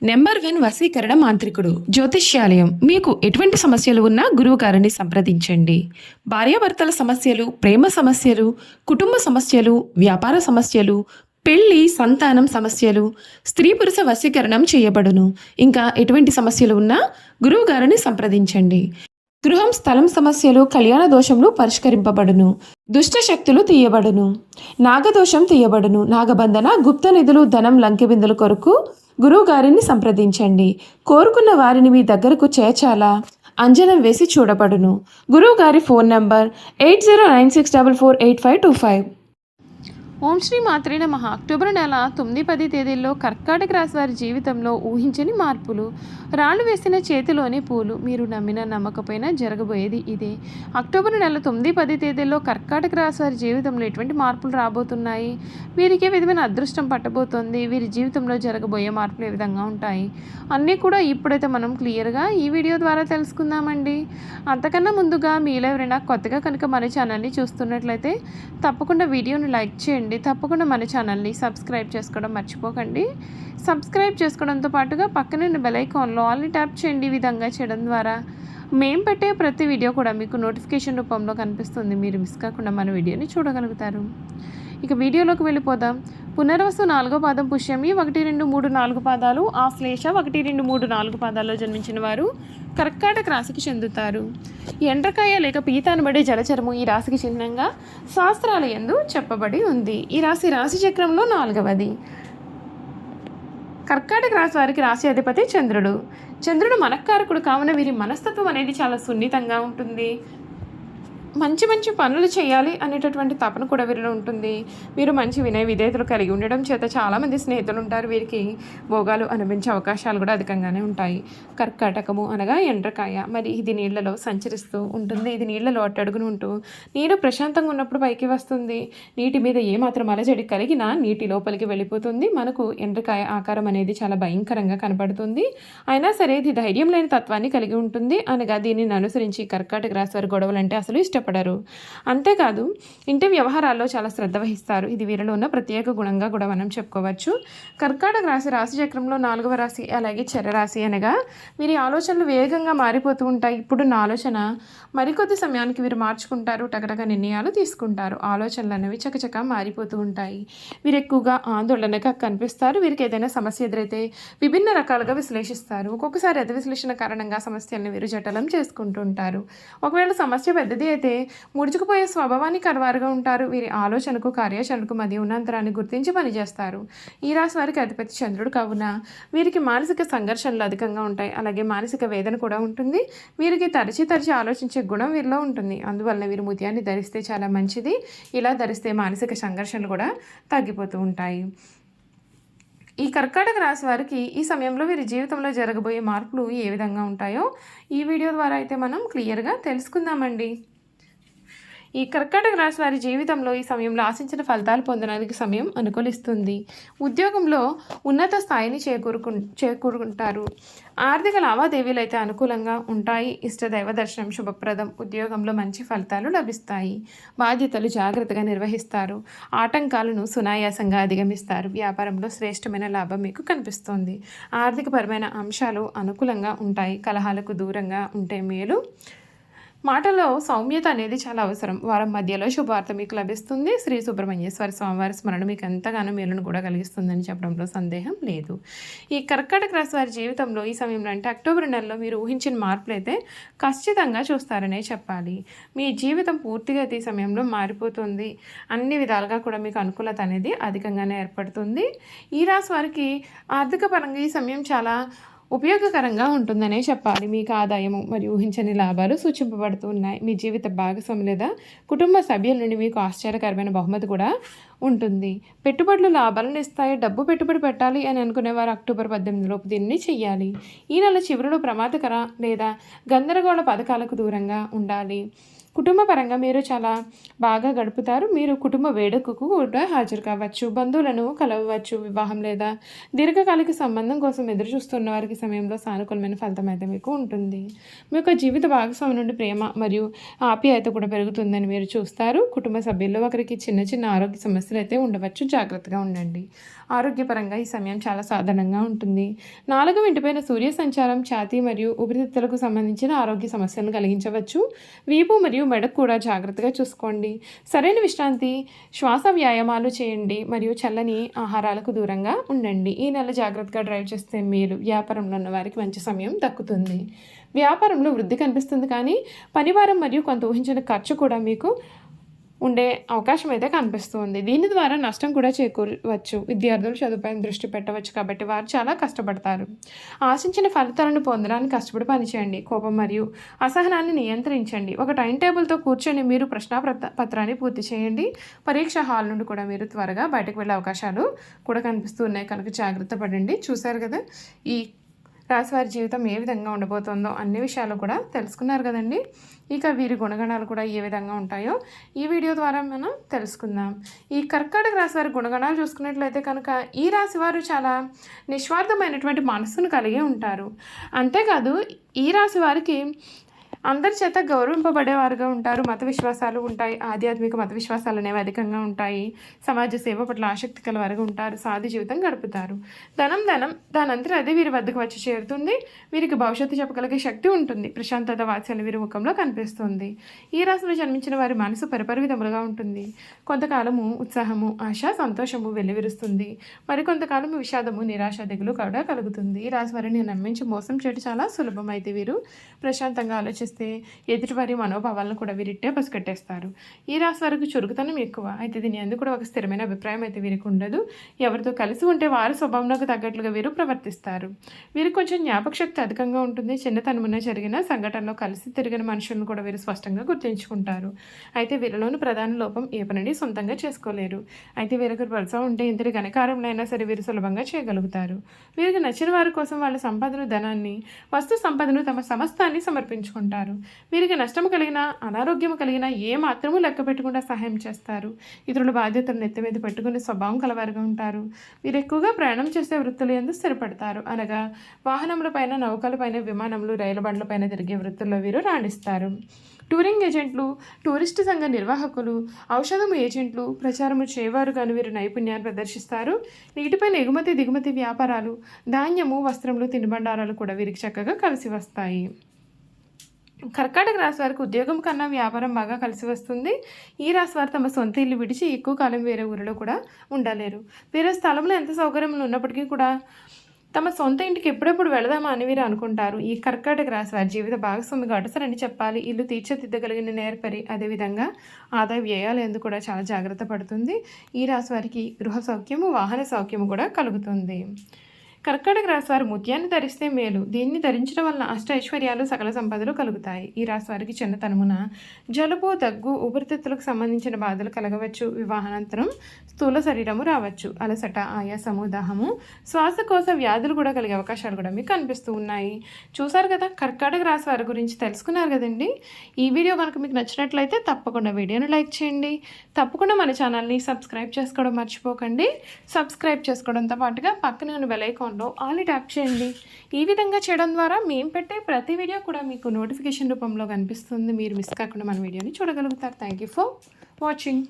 Number 1 వశీకరణ మాంత్రికుడు జ్యోతిష్యాలయం. మీకు ఎటువంటి సమస్యలు ఉన్నా గురువు గారిని సంప్రదించండి. భార్యాభర్తల సమస్యలు, ప్రేమ సమస్యలు, కుటుంబ సమస్యలు, వ్యాపార సమస్యలు, పెళ్లి, సంతానం సమస్యలు, స్త్రీ పురుష వశీకరణం చేయబడును. ఇంకా ఎటువంటి సమస్యలు ఉన్నా గురువు గారిని సంప్రదించండి. గృహం, స్థలం సమస్యలు, కళ్యాణ దోషములు పరిష్కరింపబడును. దుష్ట శక్తులు తీయబడును. నాగదోషం తీయబడును. నాగబంధన, గుప్త నిధులు, ధనం, లంకెబిందుల కొరకు గురువు గారిని సంప్రదించండి. కోరుకున్న వారిని మీ దగ్గరకు చేర్చాలా అంజనం వేసి చూడబడును. గురువు గారి ఫోన్ నంబర్ 8096448525. ఓం శ్రీ మాత్రే నమః. అక్టోబర్ నెల 9-10 తేదీల్లో కర్కాటక రాశి వారి జీవితంలో ఊహించని మార్పులు. రాళ్ళు వేసిన చేతిలోని పూలు. మీరు నమ్మిన నమ్మకపోయినా జరగబోయేది ఇదే. అక్టోబర్ నెల 9-10 తేదీల్లో కర్కాటక రాశి వారి జీవితంలో ఎటువంటి మార్పులు రాబోతున్నాయి, వీరికి ఏ విధమైన అదృష్టం పట్టబోతోంది, వీరి జీవితంలో జరగబోయే మార్పులు ఏ విధంగా ఉంటాయి అన్నీ కూడా ఇప్పుడైతే మనం క్లియర్గా ఈ వీడియో ద్వారా తెలుసుకుందామండి. అంతకన్నా ముందుగా మీలో ఎవరైనా కొత్తగా కనుక మన ఛానల్ని చూస్తున్నట్లయితే తప్పకుండా వీడియోని లైక్ చేయండి. తప్పకుండా మన ఛానల్ని సబ్స్క్రైబ్ చేసుకోవడం మర్చిపోకండి. సబ్స్క్రైబ్ చేసుకోవడంతో పాటుగా పక్కనే బెల్ ఐకాన్లో ఆల్ని ట్యాప్ చేయండి. ఈ విధంగా చేయడం ద్వారా మేము పెట్టే ప్రతి వీడియో కూడా మీకు నోటిఫికేషన్ రూపంలో కనిపిస్తుంది. మీరు మిస్ కాకుండా మన వీడియోని చూడగలుగుతారు. ఇక వీడియోలోకి వెళ్ళిపోదాం. పునర్వసు 4వ పాదం, పుష్యమి 1, 2, 3, 4 పాదాలు, ఆశ్లేష 1, 2, 3, 4 పాదాల్లో జన్మించిన వారు కర్కాటక రాశికి చెందుతారు. ఎండ్రకాయ లేక పీత అనబడే జలచరము ఈ రాశికి చిహ్నంగా శాస్త్రాల యందు చెప్పబడి ఉంది. ఈ రాశి చక్రంలో 4వది. కర్కాటక రాశి వారికి రాశి అధిపతి చంద్రుడు మనఃకారకుడు కావున వీరి మనస్తత్వం అనేది చాలా సున్నితంగా ఉంటుంది. మంచి పనులు చేయాలి అనేటటువంటి తపన కూడా వీరిలో ఉంటుంది. వీరు మంచి వినయ విధేయతలు కలిగి ఉండడం చేత చాలామంది స్నేహితులు ఉంటారు. వీరికి భోగాలు అనుభవించే అవకాశాలు కూడా అధికంగానే ఉంటాయి. కర్కాటకము అనగా ఎండ్రకాయ. మరి ఇది నీళ్లలో సంచరిస్తూ ఉంటుంది. ఇది నీళ్లలో అట్టడుగును ఉంటూ నీరు ప్రశాంతంగా ఉన్నప్పుడు పైకి వస్తుంది. నీటి మీద ఏమాత్రం అలజడి కలిగినా నీటి లోపలికి వెళ్ళిపోతుంది. మనకు ఎండ్రకాయ ఆకారం అనేది చాలా భయంకరంగా కనపడుతుంది. అయినా సరే ఇది ధైర్యం లేని తత్వాన్ని కలిగి ఉంటుంది. అనగా దీనిని అనుసరించి కర్కాటక రాశి వారి గొడవలంటే అసలు ఇష్టపడరు. అంతేకాదు ఇంటి వ్యవహారాల్లో చాలా శ్రద్ధ వహిస్తారు. ఇది వీరిలో ఉన్న ప్రత్యేక గుణంగా కూడా మనం చెప్పుకోవచ్చు. కర్కాటక రాశి చక్రంలో 4వ రాశి, అలాగే చరరాశి. అనగా వీరి ఆలోచనలు వేగంగా మారిపోతూ ఉంటాయి. ఇప్పుడున్న ఆలోచన మరికొద్ది సమయానికి వీరు మార్చుకుంటారు. టకటక నిర్ణయాలు తీసుకుంటారు. ఆలోచనలు అనేవి చకచక మారిపోతూ ఉంటాయి. వీరు ఎక్కువగా ఆందోళనగా కనిపిస్తారు. వీరికి ఏదైనా సమస్య ఎదురైతే విభిన్న రకాలుగా విశ్లేషిస్తారు. ఒక్కొక్కసారి అతి విశ్లేషణ కారణంగా సమస్యలను వీరు జటలం చేసుకుంటూ ఉంటారు. ఒకవేళ సమస్య పెద్దది అయితే ముడుచుకుపోయే స్వభావానికి కరవారుగా ఉంటారు. వీరి ఆలోచనకు కార్యాచరణకు మధ్య ఉన్న అంతరాన్ని గుర్తించి పనిచేస్తారు. ఈ రాశి వారికి అధిపతి చంద్రుడు కావున వీరికి మానసిక సంఘర్షణలు అధికంగా ఉంటాయి. అలాగే మానసిక వేదన కూడా ఉంటుంది. వీరికి తరచి ఆలోచించే గుణం వీరిలో ఉంటుంది. అందువలన వీరు ముత్యాన్ని ధరిస్తే చాలా మంచిది. ఇలా ధరిస్తే మానసిక సంఘర్షణలు కూడా తగ్గిపోతూ ఉంటాయి. ఈ కర్కాటక రాశి వారికి ఈ సమయంలో వీరి జీవితంలో జరగబోయే మార్పులు ఏ విధంగా ఉంటాయో ఈ వీడియో ద్వారా అయితే మనం క్లియర్గా తెలుసుకుందామండి. ఈ కర్కాటక రాశి వారి జీవితంలో ఈ సమయంలో ఆశించిన ఫలితాలు పొందడానికి సమయం అనుకూలిస్తుంది. ఉద్యోగంలో ఉన్నత స్థాయిని చేకూరుకుంటారు. ఆర్థిక లావాదేవీలు అయితే అనుకూలంగా ఉంటాయి. ఇష్టదైవ దర్శనం శుభప్రదం. ఉద్యోగంలో మంచి ఫలితాలు లభిస్తాయి. బాధ్యతలు జాగ్రత్తగా నిర్వహిస్తారు. ఆటంకాలను సునాయాసంగా అధిగమిస్తారు. వ్యాపారంలో శ్రేష్టమైన లాభం మీకు కనిపిస్తుంది. ఆర్థికపరమైన అంశాలు అనుకూలంగా ఉంటాయి. కలహాలకు దూరంగా ఉంటే మేలు. మాటలో సౌమ్యత అనేది చాలా అవసరం. వారం మధ్యలో శుభవార్త మీకు లభిస్తుంది. శ్రీ సుబ్రహ్మణ్యేశ్వర స్వామివారి స్మరణ మీకు ఎంతగానో మేలును కూడా కలిగిస్తుందని చెప్పడంలో సందేహం లేదు. ఈ కర్కాటక రాశి వారి జీవితంలో ఈ సమయంలో అంటే అక్టోబర్ నెలలో మీరు ఊహించిన మార్పులు అయితే ఖచ్చితంగా చూస్తారనే చెప్పాలి. మీ జీవితం పూర్తిగా ఈ సమయంలో మారిపోతుంది. అన్ని విధాలుగా కూడా మీకు అనుకూలత అనేది అధికంగానే ఏర్పడుతుంది. ఈ రాశి వారికి ఆర్థిక పరంగా ఈ సమయం చాలా ఉపయోగకరంగా ఉంటుందనే చెప్పాలి. మీకు ఆదాయము మరియు ఊహించని లాభాలు సూచింపబడుతూ ఉన్నాయి. మీ జీవిత భాగస్వామి లేదా కుటుంబ సభ్యుల నుండి మీకు ఆశ్చర్యకరమైన బహుమతి కూడా ఉంటుంది. పెట్టుబడులు లాభాలను ఇస్తాయి. డబ్బు పెట్టుబడి పెట్టాలి అని అనుకునేవారు అక్టోబర్ 18 లోపు దీన్ని చేయాలి. ఈ నెల చివరిలో ప్రమాదకర లేదా గందరగోళ పథకాలకు దూరంగా ఉండాలి. కుటుంబ పరంగా మీరు చాలా బాగా గడుపుతారు. మీరు కుటుంబ వేడుకకు కూడా హాజరు కావచ్చు. బంధువులను కలవవచ్చు. వివాహం లేదా దీర్ఘకాలిక సంబంధం కోసం ఎదురు చూస్తున్న వారికి సమయంలో సానుకూలమైన ఫలితం అయితే మీకు ఉంటుంది. మీ యొక్క జీవిత భాగస్వామి నుండి ప్రేమ మరియు ఆప్యాయత కూడా పెరుగుతుందని మీరు చూస్తారు. కుటుంబ సభ్యుల్లో ఒకరికి చిన్న ఆరోగ్య సమస్యలు అయితే ఉండవచ్చు. జాగ్రత్తగా ఉండండి. ఆరోగ్యపరంగా ఈ సమయం చాలా సాధారణంగా ఉంటుంది. 4వ ఇంటిపైన సూర్య సంచారం ఛాతీ మరియు ఊపిరితిత్తులకు సంబంధించిన ఆరోగ్య సమస్యలను కలిగించవచ్చు. వీపు మరియు మెడకు కూడా జాగ్రత్తగా చూసుకోండి. సరైన విశ్రాంతి, శ్వాస వ్యాయామాలు చేయండి మరియు చల్లని ఆహారాలకు దూరంగా ఉండండి. ఈ నెల జాగ్రత్తగా డ్రైవ్ చేస్తే మేలు. వ్యాపారంలో ఉన్న వారికి మంచి సమయం దక్కుతుంది. వ్యాపారంలో వృద్ధి కనిపిస్తుంది, కానీ పనివారం మరియు కొంత ఊహించిన ఖర్చు కూడా మీకు ఉండే అవకాశం అయితే కనిపిస్తుంది. దీని ద్వారా నష్టం కూడా చేకూరవచ్చు. విద్యార్థులు చదువుపైన దృష్టి పెట్టవచ్చు, కాబట్టి వారు చాలా కష్టపడతారు. ఆశించిన ఫలితాలను పొందడానికి కష్టపడి పనిచేయండి. కోపం మరియు అసహనాన్ని నియంత్రించండి. ఒక టైం టేబుల్తో కూర్చొని మీరు పత్రాన్ని పూర్తి చేయండి. పరీక్ష హాల్ నుండి కూడా మీరు త్వరగా బయటకు వెళ్ళే అవకాశాలు కూడా కనిపిస్తున్నాయి కనుక జాగ్రత్త పడండి. చూశారు కదా ఈ రాశివారి జీవితం ఏ విధంగా ఉండబోతుందో అన్ని విషయాలు కూడా తెలుసుకున్నారు కదండి. ఇక వీరి గుణగణాలు కూడా ఏ విధంగా ఉంటాయో ఈ వీడియో ద్వారా మనం తెలుసుకుందాం. ఈ కర్కాటక రాశి వారి గుణగణాలు చూసుకున్నట్లయితే కనుక ఈ రాశి వారు చాలా నిస్వార్థమైనటువంటి మనస్సును కలిగి ఉంటారు. అంతేకాదు ఈ రాశి వారికి అందరి చేత గౌరవింపబడేవారుగా ఉంటారు. మత విశ్వాసాలు ఉంటాయి. ఆధ్యాత్మిక మత విశ్వాసాలు అనేవి అధికంగా ఉంటాయి. సమాజ సేవ పట్ల ఆసక్తి కలవారుగా ఉంటారు. సాధి జీవితం గడుపుతారు. దానంతరం అదే వీరి వద్దకు వచ్చి చేరుతుంది. వీరికి భవిష్యత్తు చెప్పగలిగే శక్తి ఉంటుంది. ప్రశాంతత, వాత్సల్యం వీరి ముఖంలో కనిపిస్తుంది. ఈ రాశిలో జన్మించిన వారి మనసు పరిపరివిధములుగా ఉంటుంది. కొంతకాలము ఉత్సాహము, ఆశ, సంతోషము వెల్లివిరుస్తుంది. మరికొంతకాలము విషాదము, నిరాశ, దిగులు కూడా కలుగుతుంది. ఈ రాశి వారిని నమ్మించి మోసం చేయడం చాలా సులభం. అయితే వీరు ప్రశాంతంగా ఆలోచిస్తే ఎదుటివారి మనోభావాలను కూడా వీరిట్టే పసిగట్టేస్తారు. ఈ రాశి వారికి చురుకుతనం ఎక్కువ. అయితే దీని ఎందుకు కూడా ఒక స్థిరమైన అభిప్రాయం అయితే వీరికి ఉండదు. ఎవరితో కలిసి ఉంటే వారి స్వభావంలోకి తగ్గట్లుగా వీరు ప్రవర్తిస్తారు. వీరికి కొంచెం జ్ఞాపకశక్తి అధికంగా ఉంటుంది. చిన్నతనమున జరిగిన సంఘటనలో కలిసి తిరిగిన మనుషులను కూడా వీరు స్పష్టంగా గుర్తించుకుంటారు. అయితే వీరిలోని ప్రధాన లోపం ఏ పనిని సొంతంగా చేసుకోలేరు. అయితే వీరికి వలస ఉంటే ఇంతటి ఘనకార్యములైనా సరే వీరు సులభంగా చేయగలుగుతారు. వీరికి నచ్చిన వారి కోసం వాళ్ళ సంపదను, ధనాన్ని, వస్తు సంపదను, తమ సమస్తాన్ని సమర్పించుకుంటారు. వీరికి నష్టం కలిగినా, అనారోగ్యం కలిగినా ఏ మాత్రమూ లెక్క పెట్టకుండా సహాయం చేస్తారు. ఇతరుల బాధ్యతలను నెత్తి మీద పెట్టుకునే స్వభావం కలవారుగా ఉంటారు. వీరు ఎక్కువగా ప్రయాణం చేసే వృత్తులు యందు స్థిరపడతారు. అనగా వాహనములపైన, నౌకలపైన, విమానములు, రైలు బండ్లపైన తిరిగే వృత్తుల్లో వీరు రాణిస్తారు. టూరింగ్ ఏజెంట్లు, టూరిస్టు సంఘ నిర్వాహకులు, ఔషధము ఏజెంట్లు, ప్రచారము చేయవారు గాను వీరు నైపుణ్యాన్ని ప్రదర్శిస్తారు. నీటిపైన ఎగుమతి దిగుమతి వ్యాపారాలు, ధాన్యము, వస్త్రములు, తినుబండారాలు కూడా వీరికి చక్కగా కలిసి వస్తాయి. కర్కాటక రాశి వారికి ఉద్యోగం కన్నా వ్యాపారం బాగా కలిసి వస్తుంది. ఈ రాశి వారు తమ సొంత ఇల్లు విడిచి ఎక్కువ కాలం వేరే ఊరిలో కూడా ఉండలేరు. వేరే స్థలంలో ఎంత సౌకర్యములు ఉన్నప్పటికీ కూడా తమ సొంత ఇంటికి ఎప్పుడెప్పుడు వెళదామా అని వీరు అనుకుంటారు. ఈ కర్కాటక రాశి వారి జీవిత భాగస్వామి గడసరని చెప్పాలి. ఇల్లు తీర్చిదిద్దగలిగిన నేర్పరి, అదేవిధంగా ఆదాయ వ్యయాలు ఎందుకు కూడా చాలా జాగ్రత్త పడుతుంది. ఈ రాశి వారికి గృహ సౌఖ్యము, వాహన సౌఖ్యము కూడా కలుగుతుంది. కర్కాటక రాశి వారు ముత్యాన్ని ధరిస్తే మేలు. దీన్ని ధరించడం వలన అష్ట ఐశ్వర్యాలు, సకల సంపదలు కలుగుతాయి. ఈ రాశి వారికి చిన్నతనమున జలుబు, దగ్గు, ఊపిరితిత్తులకు సంబంధించిన బాధలు కలగవచ్చు. వివాహానంతరం స్థూల శరీరము రావచ్చు. అలసట, ఆయాసము, దాహము, శ్వాసకోశ వ్యాధులు కూడా కలిగే అవకాశాలు కూడా మీకు కనిపిస్తూ ఉన్నాయి. చూసారు కదా, కర్కాటక రాశి వారి గురించి తెలుసుకున్నారు కదండి. ఈ వీడియో కనుక మీకు నచ్చినట్లయితే తప్పకుండా వీడియోని లైక్ చేయండి. తప్పకుండా మన ఛానల్ని సబ్స్క్రైబ్ చేసుకోవడం మర్చిపోకండి. సబ్స్క్రైబ్ చేసుకోవడంతో పాటుగా పక్కనే ఉన్న బెల్ ఐకాన్ ఆల్ని ట్యాప్ చేయండి. ఈ విధంగా చేయడం ద్వారా మేము పెట్టే ప్రతి వీడియో కూడా మీకు నోటిఫికేషన్ రూపంలో కనిపిస్తుంది. మీరు మిస్ కాకుండా మన వీడియోని చూడగలుగుతారు. Thank you for watching.